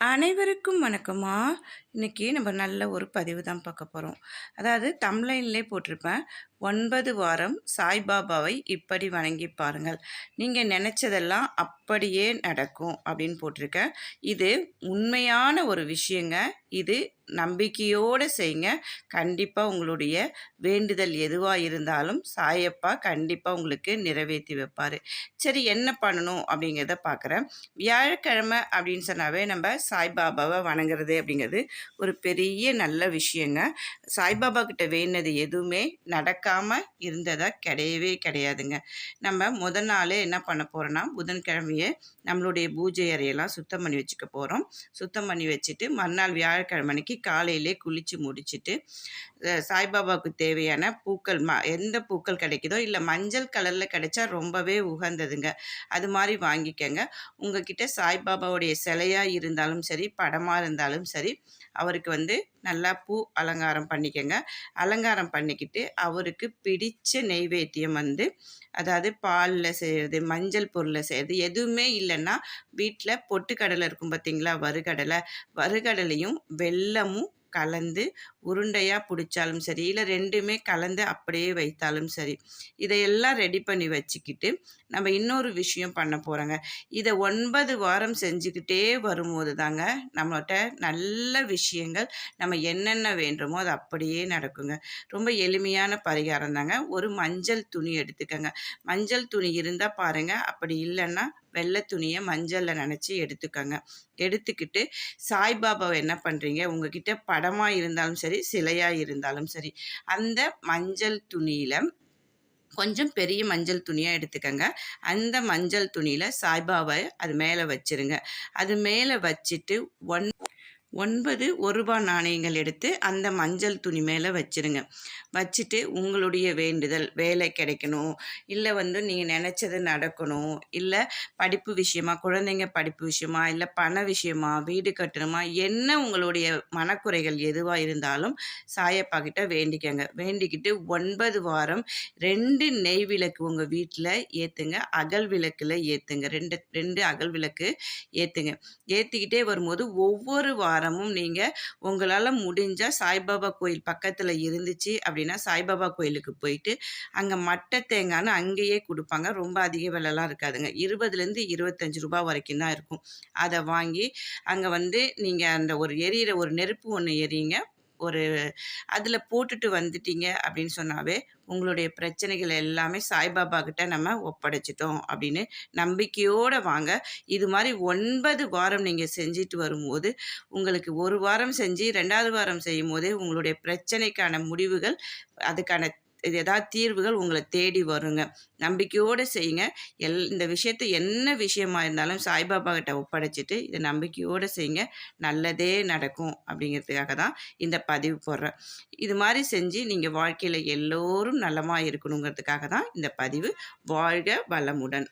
அனைவருக்கும் வணக்கம்மா. இன்னைக்கு நம்ம நல்ல ஒரு பதிவு தான் பார்க்க போகிறோம். அதாவது தம்ப்லைன்லே போட்டிருப்பேன், 9 வாரம் சாய்பாபாவை இப்படி வணங்கி பாருங்கள், நீங்கள் நினச்சதெல்லாம் அப்படியே நடக்கும் அப்படின்னு போட்டிருக்கேன். இது உண்மையான ஒரு விஷயங்க. இது நம்பிக்கையோடு செய்யுங்க. கண்டிப்பாக உங்களுடைய வேண்டுதல் எதுவாக இருந்தாலும் சாயப்பா கண்டிப்பாக உங்களுக்கு நிறைவேற்றி வைப்பார். சரி, என்ன பண்ணணும் அப்படிங்கிறத பார்க்குறேன். வியாழக்கிழமை அப்படின்னு சொன்னாவே நம்ம சாய்பாபாவை வணங்குறது அப்படிங்கிறது ஒரு பெரிய நல்ல விஷயங்க. சாய்பாபா கிட்ட வேண்டினது எதுவுமே நடக்காமல் இருந்ததாக கிடையவே கிடையாதுங்க. நம்ம முதல் நாளே என்ன பண்ண போகிறோன்னா, புதன்கிழமையே நம்மளுடைய பூஜை அறையெல்லாம் சுத்தம் பண்ணி வச்சுக்க போகிறோம். சுத்தம் பண்ணி வச்சுட்டு மறுநாள் வியாழக்கிழமைக்கு காலையிலே குளித்து முடிச்சுட்டு சாய்பாபாவுக்கு தேவையான பூக்கள் எந்த பூக்கள் கிடைக்குதோ, இல்லை மஞ்சள் கலரில் கிடைச்சா ரொம்பவே உகந்ததுங்க, அது மாதிரி வாங்கிக்கங்க. உங்ககிட்ட சாய்பாபாவுடைய சிலையாக இருந்தாலும் சரி, படமாக இருந்தாலும் சரி, அவருக்கு நல்லா பூ அலங்காரம் பண்ணிக்கங்க. அலங்காரம் பண்ணிக்கிட்டு அவருக்கு பிடிச்ச நெய்வேத்தியம் அதாவது பாலில் செய்கிறது, மஞ்சள் பொருளில் செய்கிறது, எதுவுமே இல்லைன்னா வீட்டில் பொட்டுக்கடலை இருக்கும் பார்த்தீங்களா, வறுகடலையும் வெல்லமும் கலந்து உருண்டையாக பிடிச்சாலும் சரி, இல்லை ரெண்டுமே கலந்து அப்படியே வைத்தாலும் சரி, இதையெல்லாம் ரெடி பண்ணி வச்சுக்கிட்டு நம்ம இன்னொரு விஷயம் பண்ண போகிறோங்க. இதை 9 வாரம் செஞ்சுக்கிட்டே வரும்போது தாங்க நம்மகிட்ட நல்ல விஷயங்கள், நம்ம என்னென்ன வேண்டுமோ அது அப்படியே நடக்குங்க. ரொம்ப எளிமையான பரிகாரம் தாங்க. ஒரு மஞ்சள் துணி எடுத்துக்கங்க. மஞ்சள் துணி இருந்தால் பாருங்கள், அப்படி இல்லைன்னா வெள்ளை துணியை மஞ்சளில் நனைச்சி எடுத்துக்கோங்க. எடுத்துக்கிட்டு சாய்பாபாவை என்ன பண்ணுறீங்க, உங்ககிட்ட படமாக இருந்தாலும் சரி, சிலையாக இருந்தாலும் சரி, அந்த மஞ்சள் துணியில் கொஞ்சம் பெரிய மஞ்சள் துணியாக எடுத்துக்கங்க. அந்த மஞ்சள் துணியில் சாய்பாபாவை அது மேலே வச்சுருங்க. அது மேலே வச்சுட்டு 9 1 நாணயங்கள் எடுத்து அந்த மஞ்சள் துணி மேலே வச்சுருங்க. வச்சுட்டு உங்களுடைய வேண்டுதல், வேலை கிடைக்கணும், இல்லை நீங்கள் நினச்சது நடக்கணும், இல்லை படிப்பு விஷயமா, குழந்தைங்க படிப்பு விஷயமா, இல்லை பண விஷயமா, வீடு கட்டணுமா, என்ன உங்களுடைய மனக்குறைகள் எதுவாக இருந்தாலும் சாயப்பா கிட்ட வேண்டிக்கங்க. வேண்டிக்கிட்டு 9 வாரம் 2 நெய் விளக்கு உங்கள் வீட்டில் ஏற்றுங்க. அகல் விளக்கில் ஏற்றுங்க. 2 அகல் விளக்கு ஏற்றுங்க. ஏற்றிக்கிட்டே வரும்போது ஒவ்வொரு வாரமும் நீங்கள் உங்களால் முடிஞ்சால் சாய்பாபா கோயில் பக்கத்தில் இருந்துச்சு அப்படின்னா சாய்பாபா கோயிலுக்கு போயிட்டு அங்கே மட்டை தேங்காய்னு அங்கேயே கொடுப்பாங்க. ரொம்ப அதிக விலைலாம் இருக்காதுங்க. 20லேருந்து 25 ரூபா வரைக்கும் தான் இருக்கும். அதை வாங்கி அங்கே நீங்கள் அந்த ஒரு எரியிற ஒரு நெருப்பு ஒன்று எரியுங்க. அதில் போட்டுட்டு வந்துட்டீங்க அப்படின்னு சொன்னாவே உங்களுடைய பிரச்சனைகள் எல்லாமே சாய்பாபா கிட்ட நம்ம ஒப்படைச்சிட்டோம் அப்படின்னு நம்பிக்கையோடு வாங்க. இது மாதிரி 9 வாரம் நீங்கள் செஞ்சுட்டு வரும்போது உங்களுக்கு ஒரு வாரம் செஞ்சு 2வது வாரம் செய்யும் போதே உங்களுடைய பிரச்சனைக்கான முடிவுகள், அதுக்கான ஏதாவது தீர்வுகள் உங்களை தேடி வருங்க. நம்பிக்கையோடு செய்யுங்க. இந்த விஷயத்தை என்ன விஷயமா இருந்தாலும் சாய்பாபா கிட்ட ஒப்படைச்சிட்டு இதை நம்பிக்கையோடு செய்யுங்க. நல்லதே நடக்கும் அப்படிங்கிறதுக்காக தான் இந்த பதிவு போடுறேன். இது மாதிரி செஞ்சு நீங்கள் வாழ்க்கையில் எல்லோரும் நலமாக இருக்கணுங்கிறதுக்காக தான் இந்த பதிவு. வாழ்க வளமுடன்.